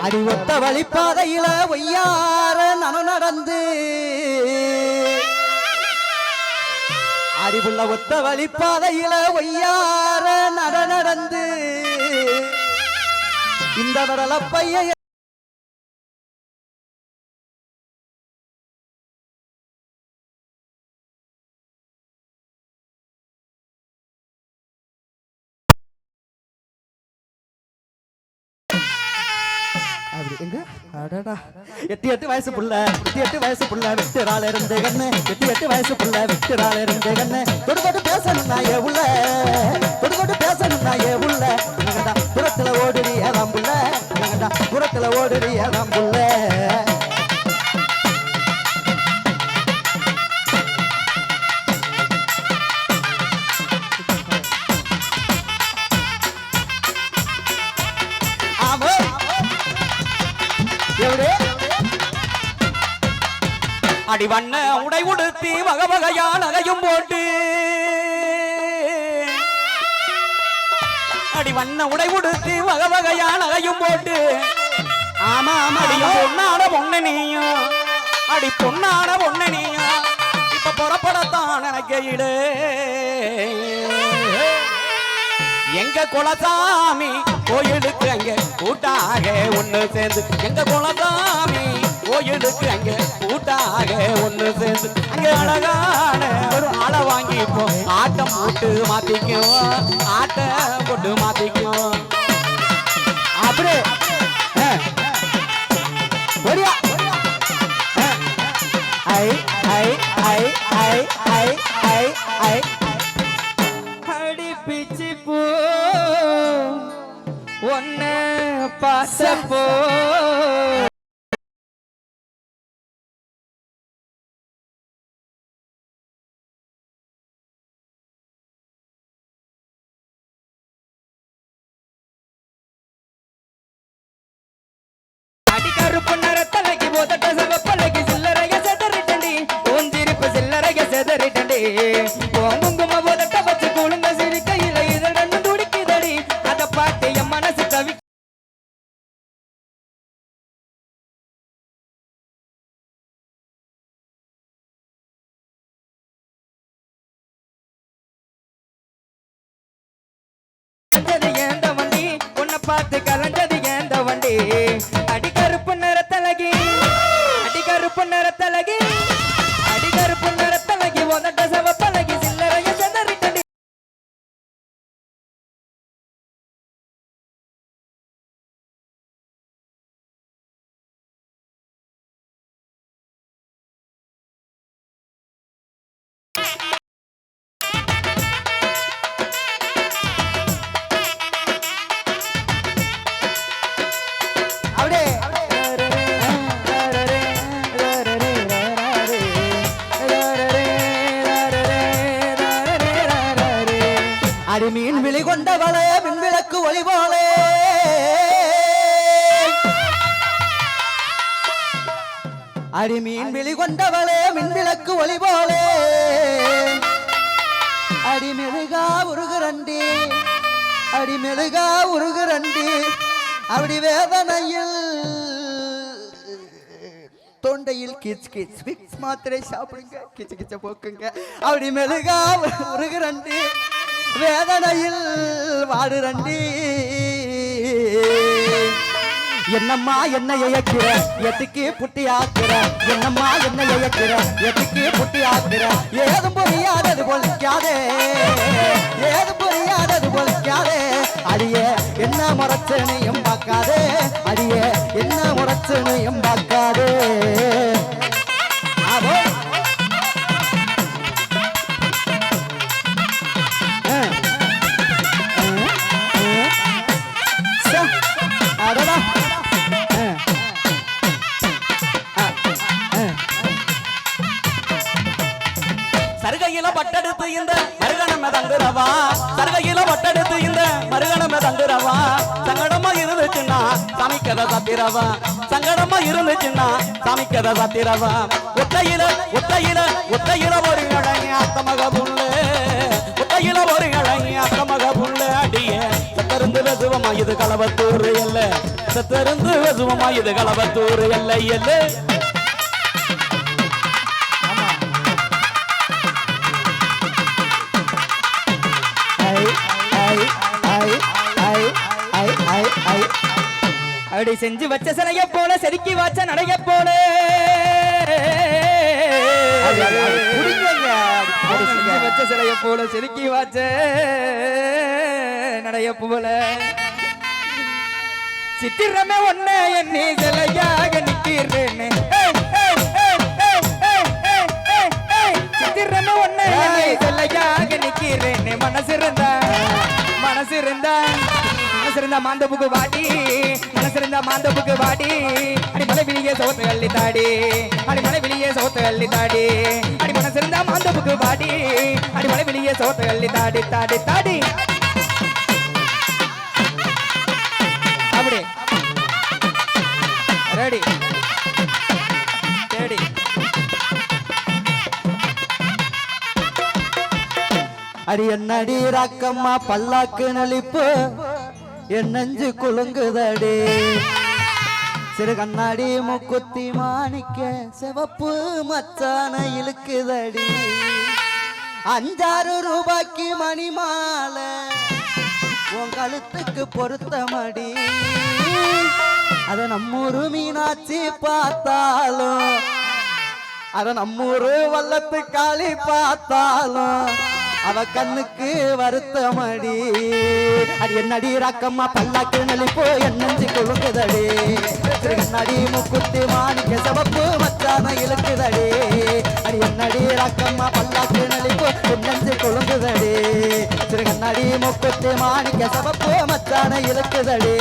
அடி ஒத்த வழிப்பாதையில ஒய்யார நடந்து அறிவுள்ள ஒத்த வழிப்பாதையில ஒய்யார நடந்து இந்த வரல பைய எட்டு வயசு புள்ள விட்டுறாள் இருந்து கண்ணு எட்டு வயசு புள்ள விட்டுறாள் இருந்து கண்ணு தொடு பேசணும் நாயே உள்ள தொடு பேசணும் நாயே உள்ள புறத்துல ஓடுறி ஏதாம் புள்ள புறத்துல ஓடுறி ஏதாம் புள்ள அடி வண்ண உடை உடுத்தி வகை வகையா நகையும் போட்டு அடி வண்ண உடை உடுத்தி வகை வகையா நகையும் போட்டு ஆமா அடியும் பொண்ணான பொண்ணு நீயும் அடி பொண்ணான பொண்ணு நீயும் இப்ப புறப்படத்தான் நினைக்கையிடு எங்க குலசாமி கோயிலுக்கு அங்க கூட்டாக ஒண்ணு சேர்ந்து எங்க குலசாமி கோயிலுக்கு அங்க கூட்டாக ஒண்ணு சேர்ந்து அங்க அழகான ஒரு ஆளை வாங்கிப்போம் ஆட்டம் போட்டு மாத்திக்குவோம் ஆட்டம் போட்டு மாத்திக்குவோம் அப்படியே ஐ ஐ ஐ ஐ ஐ ஐ ஐ அடி பிச்சு போ ஒன்னு பாசப்போ அடிக்கருப்பு நரத்தலைக்கு போதட்ட சவப்பலைக்கு சில்லறைய செதறிட்டண்டி ஓந்திருப்பு சில்லறைய செதறிட்டண்டி குங்கும போதட்ட வச்சு குழுந்த சிரிக்கையில இதழ் ரெண்டு துடிக்குதடி அத பாட்டு என் மனசு தவி ஏந்த வண்டி உன்னை பார்த்து கலஞ்சது ஏந்த வண்டி அடிக்கருப்பு நிறத்தலகி அடிக்கருப்பு நிறத்தலகி அடிக்கருப்பு நிறத்தலகி உதட்ட சவப்பலகி சில்லறைய செதறிட்டடி அடி மீன் விழி கொண்டவளே மின்விளக்கு ஒளி போலே அடி மீன் விழி கொண்டவளே மின்விளக்கு ஒளி போலே அடி மெழுகா உருகுரண்டி அடி மெழுகா உருகுரண்டி அப்படி வேதனையில் தொண்டையில் கிச் கிச் விக்ஸ் மாத்திரை சாப்பிடுங்க கிச்ச கிச்ச போக்குங்க அப்படி மெழுகா உருகுரண்டி வேதனையில் வாடுரண்டி என்னம்மா என்ன இயக்கிற எதுக்கு புட்டி ஆக்குற என்னம்மா என்ன இயக்கிற எதுக்கு புட்டி ஆக்குற ஏதும் புரியாதது பொழிக்காதே ஏதும் புரியாதது பொழிக்காதே அடியே என்ன முறைச்சனையும் பார்க்காதே அடியே என்ன முறைச்சனையும் பார்க்காதே அதோ அடடா சருகையில பட்டெடுத்து இந்த மருகணம தங்குறவா சருகையில பட்டெடுத்து இந்த மருகணம தங்குறவா சங்கடமா இருந்துச்சுன்னா சமைக்கத சத்திரவா சங்கடமா இருந்துச்சுன்னா சமைக்கத சத்திரவா ஒத்தையில ஒத்தையில ஒத்தையில ஒரு இழங்கி அத்தமக புள்ளு ஒத்தையில ஒரு இழங்கி அத்தமக புள்ளு அடியே சக்கருந்து வெதுவமா இது களவத்தூர் இல்ல சத்தருந்து வசுவமா இது களவத்தூர் எல்லை எல்லை அப்படி செஞ்சு வச்ச சிலைய போல செதுக்கி வச்ச நடைய போல செஞ்சு வச்ச சிலைய போல செதுக்கி வச்ச நடைய போல சித்திரமே ஒன்ன எண்ணி சிலையாக நிக்கிறேன்னு சித்திரமே ஒன்ன எண்ணி சிலையாக நிக்கிறேன்னு மனசிருந்தா மாந்தப்புக்கு வாடி மனசிருந்தா மாந்தப்புக்கு வாடி அடி மலை வெளியே சோத்து அள்ளி தாடி அடி மலை வெளியே சோத்து அள்ளி தாடி அடி மனசிருந்தா மாந்தப்புக்கு வாடி அடி மலை வெளியே சோத்து அள்ளி தாடி தாடி தாடி அப்படி ரெடி ரெடி அடி என்னடி ராக்கம்மா பல்லாக்கு நலிப்பு என் நெஞ்சு குலுங்குதடி சிறு கண்ணாடி முக்குத்தி மாணிக்க சிவப்பு மச்சான இழுக்குதடி 5-6 ரூபாய்க்கு மணி மாலை உன் கழுத்துக்கு பொருத்தமடி அத நம்மூரு மீனாட்சி பார்த்தாலும் அத நம்மூரு வல்லத்து காளி பார்த்தாலும் அவ கண்ணுக்கு வருத்தமடி அடி என்னடி ராக்கம்மா பல்லாக்கு நலிப்போ என் நெஞ்சு குலுங்குதடி நடி முக்குத்தி மாணிக்க சிவப்பு மச்சான இழுக்குதடி அடி என்னடி ராக்கம்மா பல்லாக்கு நலிப்போ என் நெஞ்சு குலுங்குதடி நடி முக்குத்தி மாணிக்க சிவப்பு மச்சான இழுக்குதடி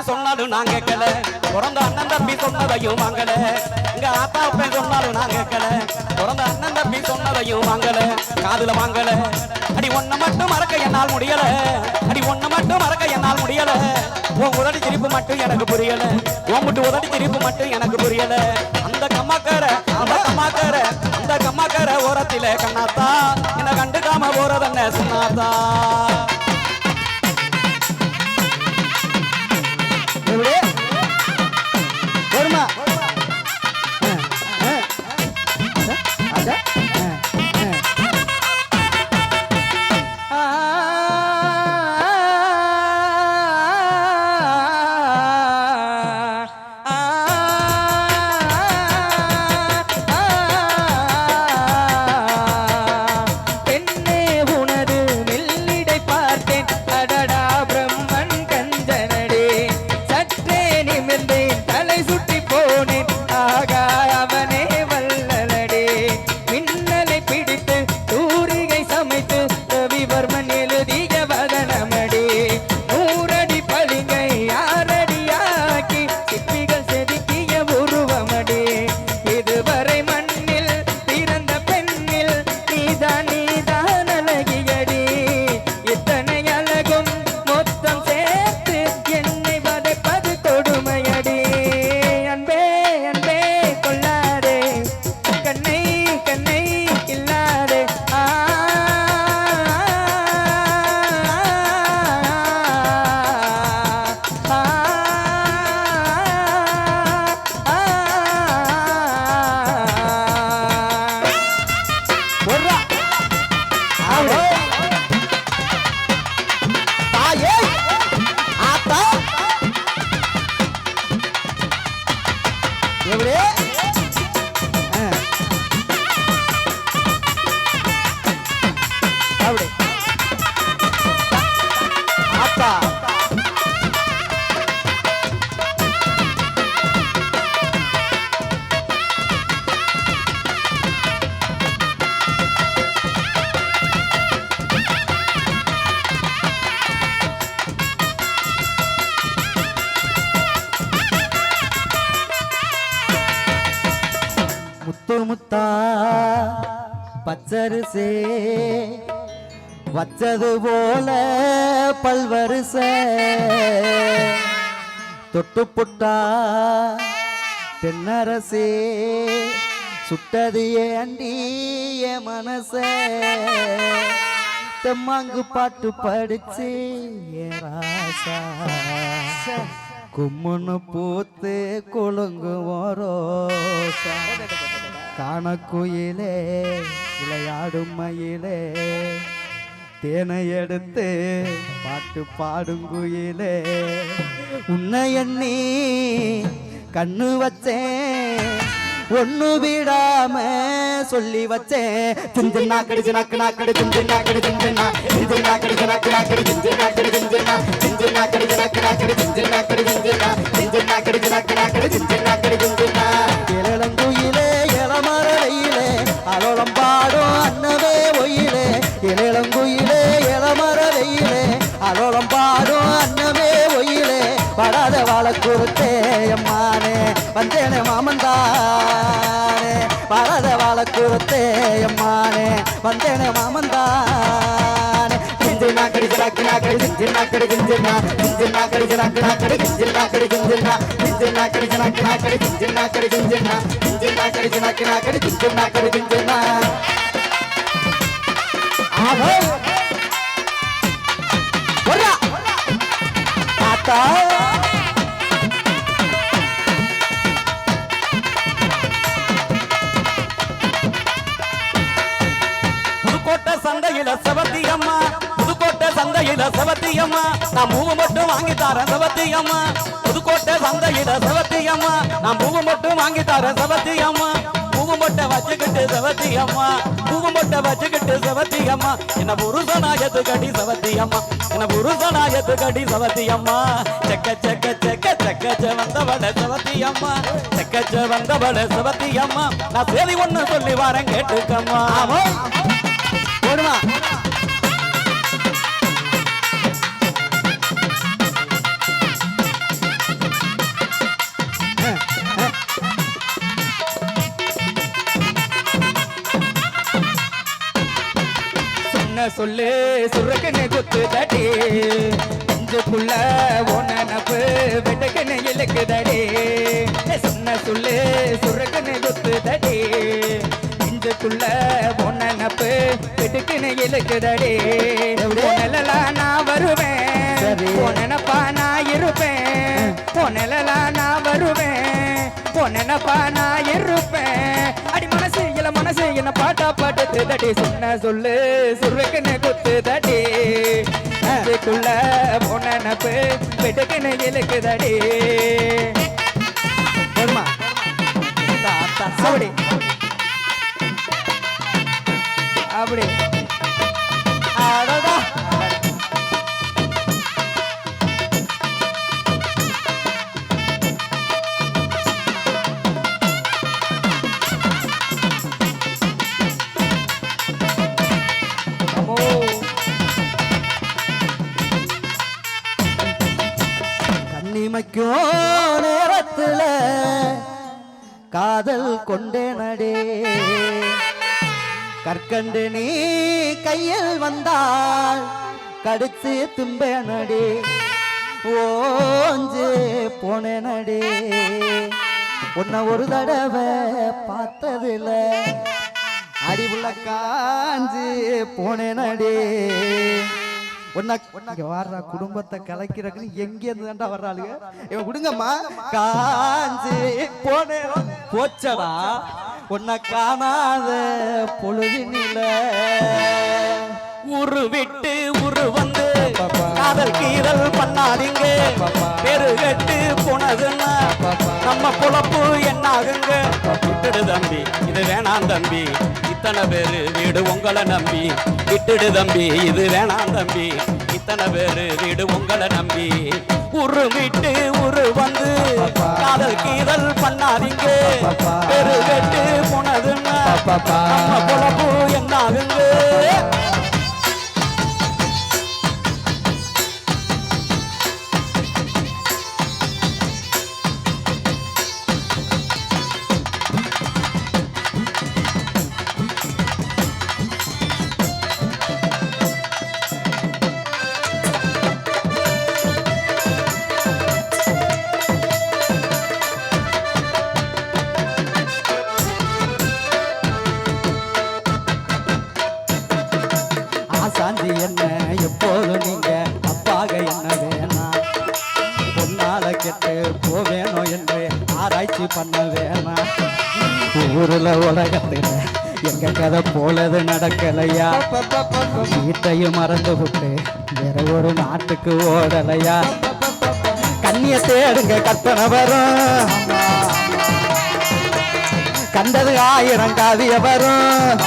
சொன்னாலும் நான் கேட்கல பிறந்த அண்ணன் தம்பி சொன்னதையும் வாங்கல எங்க ஆத்தா அப்பன் சொன்னாலும் நான் கேட்கல பிறந்த அண்ணன் தம்பி சொன்னதையும் வாங்கல காதுல வாங்கல அடி ஒன்ன மட்டும் மறக்க என்னால் முடியல அடி ஒன்ன மட்டும் மறக்க என்னால் முடியல உன் உதடி சிரிப்பு மட்டும் எனக்கு புரியல உன் முட்டு உதடி சிரிப்பு மட்டும் எனக்கு புரியல அந்த கம்மாக்கார ஓரத்தில கண்ணாத்தா என்ன கண்டுக்காம போறதென்ன சொன்னாத்தா வருமா முத்து முத்தா பச்சரிசே வச்சது போல பல்வரிச தொட்டு புட்டா தென்னரசே சுட்டது ஏண்டி என் மனச தெம்மாங்கு பாட்டு படிச்சு என் ராசா கும்முன்னு பூத்து குலுங்கு ரோசா காணக்குயிலே விளையாடும் மயிலே தேனை எடுத்து பாட்டு பாடுங்குயிலே உன்னை எண்ணி கண்ணு வச்சேன் ஒண்ணு விடாம சொல்லி வச்சேன் சிஞ்சு நாக்கடி நாக்கு நாக்கடி சிஞ்சு நாக்கடி சிஞ்சு சிஞ்சு நாக்கடி நாக்கு நாக்கடி சிஞ்சு நாக்கடி சிஞ்சு சிஞ்சு நாக்கடி நாக்கு நாக்கடி சிஞ்சு நாக்கடி சிஞ்சு சிஞ்சு நாக்கடி நாக்கு நாக்கடி சிஞ்சு நாக்கடி சிஞ்சு இளங்குயிலே இளமரையிலே அலோலம் பாடும் அன்னவே ஒயிலே இளங்குயிலே இளமரையிலே அலோலம் பாடும் அன்னவே ஒயிலே படாத வாழை குறுத்தே அம்மானே வந்தேனே மாமந்தானே படாத வாழை குறுத்தே அம்மானே வந்தேனே மாமந்தானே சிஞ்சு நாக்கடி நாக்கு நாக்கடி சிஞ்சு நாக்கடி சிஞ்சு சிஞ்சு நாக்கடி நாக்கு நாக்கடி சிஞ்சு நாக்கடி சிஞ்சு சிஞ்சு நாக்கடி நாக்கு நாக்கடி சிஞ்சு நாக்கடி சிஞ்சு சிஞ்சு நாக்கடி நாக்கு நாக்கடி சிஞ்சு நாக்கடி சிஞ்சு ஆஹோ ஒரா ஆத்தா புதுக்கோட்டை சந்தையில சவத்தி அம்மா புதுக்கோட்டை சந்தையில சவத்தி அம்மா நான் மூவு மட்டும் வாங்கி தரேன் சவத்தி அம்மா புதுக்கோட்டை சந்தையில சவத்தி அம்மா நான் மூவு மட்டும் வாங்கி தரேன் சவத்தி அம்மா பூவு மொட்டை வச்சுக்கிட்டு சவத்தி அம்மா பூவு மொட்டை வச்சுக்கிட்டு சவத்தி அம்மா என்ன புருஷனாயத்து கடி சவத்தி அம்மா என்ன புருஷனாயத்து கடி சவத்தி அம்மா செக்க செக்க செக்க செக்கச்ச வந்தவள சவத்தி அம்மா செக்கச்ச வந்தவள சவத்தி அம்மா நான் சேதி ஒண்ணு சொல்லி வரேன் கேட்டுக்கம்மா போடுமா சொல்லு சுரக்கன்னு குத்து தடி நெஞ்சுக்குள்ள உனப்பு வெட்டக்கன்னு இழுக்கு தடி சொன்ன சொல்லு சுரக்கன்னு குத்து தடி நெஞ்சுக்குள்ள உனப்பு வெட்டுக்குன்னு இழுக்கு தடி உனலாம் நான் வருவேன் உனப்பா நான் இருப்பேன் உனலாம் நான் வருவேன் உனப்பா நான் இருப்பேன் அடி மனசு இல மனசு என்ன பாட்டா பாட்டு தடி சொன்ன சொல்லு சுருக்குன்னு குத்து தடி அதுக்குள்ள பொன்னப்பு வெட்டுக்குன்னு இழுக்கு தடி அப்படி அப்படி அடடா கண்ணிமைக்கும் நேரத்துல காதல் கொண்டேனடே கற்கண்டு நீ கையில் வந்தால் கடிச்சு தும்பேனடே ஓஞ்சு போனேனடே உன்னை ஒரு தடவை பார்த்ததில்ல அடி உள்ள காஞ்சு போனேனடே உன்னை வாடுற குடும்பத்தை கலைக்கிறக்குன்னு எங்க இருந்து தாண்டா வர்றாளுங்க இவன் கொடுங்கம்மா காஞ்சி போனே போச்சடா உன்னை காணாத பொழுதினில ஊரு விட்டு ஊரு வந்து காதல் கீதல் பண்ணாதீங்க பெருகட்டு போனதுன்னா நம்ம பொழப்பு என்னாகுங்க விட்டுடு தம்பி இது வேணாம் தம்பி இத்தனை பேரு வீடு உங்களை நம்பி விட்டுடு தம்பி இது வேணாம் தம்பி இத்தனை பேரு வீடு உங்களை நம்பி ஊரு விட்டு ஊரு வந்து காதல் கீதல் பண்ணாதீங்க பெருகட்டு போனதுன்னா நம்ம பொழப்பு என்னாகுங்க ஆராய்ச்சி பண்ண வேணாம் ஊருல உலகத்துல எங்க கதை போலது நடக்கலையா வீட்டையும் மறந்து விட்டு வேற ஒரு நாட்டுக்கு ஓடலையா கண்ணிய தேடுங்க கற்பனை வரும் கண்டது 1000 காவிய வரும்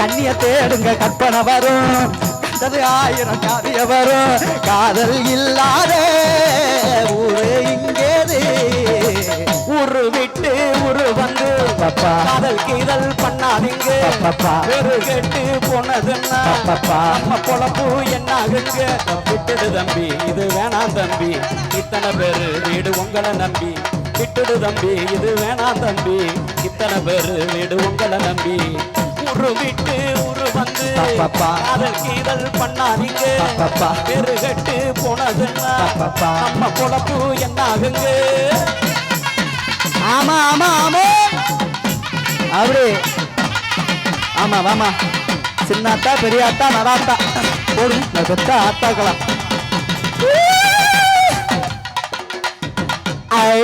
கண்ணிய தேடுங்க கற்பனை வரும் கண்டது 1000 காவிய வரும் காதல் இல்லாத ஊரு இங்கேது ஊரு விட்டு ஊரு வந்து பாப்பா காதல் கீதல் பண்ணாதீங்க பாப்பா பேரு கேட்டு போனதுன்னா பாப்பா நம்ம பொழப்பு என்ன ஆகுங்க விட்டுடு தம்பி இது வேணாம் தம்பி இத்தனை பேரு வீடு உங்களை நம்பி விட்டுடு தம்பி இது வேணாம் தம்பி இத்தனை பேரு வீடு உங்களை நம்பி ஊரு விட்டு ஊரு வந்து பாப்பா காதல் கீதல் பண்ணாதீங்க பாப்பா பேரு கேட்டு போனதுன்னா பாப்பா நம்ம பொழப்பு என்ன ஆகுங்க ஆமா ஆமா ஆமா அப்படி ஆமா வாமா சின்னாத்தா பெரியாத்தா நடாத்தா போடும் பெத்த ஆத்தாக்கலாம் ஐ